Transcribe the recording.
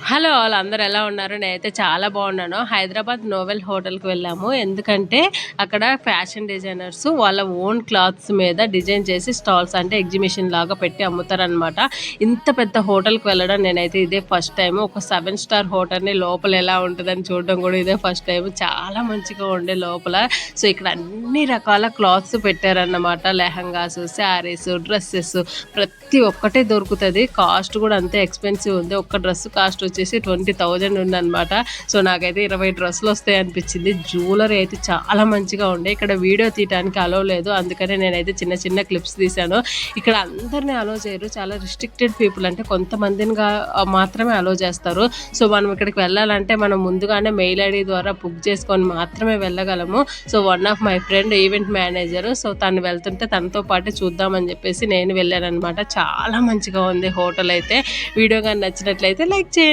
Hello all అందరూ ఎలా ఉన్నారు? నేనైతే చాలా బాగున్నాను. హైదరాబాద్ నోవెల్ హోటల్‌కి వెళ్ళాము. ఎందుకంటే అక్కడ ఫ్యాషన్ డిజైనర్స్ వాళ్ళ ఓన్ క్లాత్స్ మీద డిజైన్ చేసి స్టాల్స్ అంటే ఎగ్జిబిషన్ లాగా పెట్టి అమ్ముతారనమాట. ఇంత పెద్ద హోటల్‌కి వెళ్ళడం నేనైతే ఇదే ఫస్ట్ టైము. ఒక 7 స్టార్ హోటల్‌ని లోపల ఎలా ఉంటదని చూడడం కూడా ఇదే ఫస్ట్ టైము. చాలా మంచిగా ఉండే లోపల. సో, ఇక్కడ అన్ని రకాల క్లాత్స్ పెట్టారన్నమాట. లెహంగాసు, శారీసు, డ్రెస్సెస్ ప్రతి ఒక్కటి దొరుకుతది. కాస్ట్ కూడా అంతే ఎక్స్‌పెన్సివ్ ఉంది. ఒక్క డ్రెస్ కాస్ట్ వచ్చేసి 20,000 ఉందన్నమాట. సో, నాకైతే 20 డ్రెస్సులు వస్తాయి అనిపించింది. జ్యువెలరీ అయితే చాలా మంచిగా ఉండే. ఇక్కడ వీడియో తీయడానికి అలో లేదు. అందుకనే నేనైతే చిన్న చిన్న క్లిప్స్ తీశాను. ఇక్కడ అందరిని అలో చేయరు. చాలా రిస్ట్రిక్టెడ్ పీపుల్, అంటే కొంతమందిని మాత్రమే అలో చేస్తారు. సో, మనం ఇక్కడికి వెళ్ళాలంటే మనం ముందుగానే మెయిల్ ఐడి ద్వారా బుక్ చేసుకొని మాత్రమే వెళ్ళగలము. So, one of my friend event manager, so తను వెళ్తుంటే తనతో పాటు చూద్దామని చెప్పేసి నేను వెళ్ళానన్నమాట. చాలా మంచిగా ఉంది హోటల్ అయితే. వీడియో కానీ నచ్చినట్లయితే లైక్ చేయండి.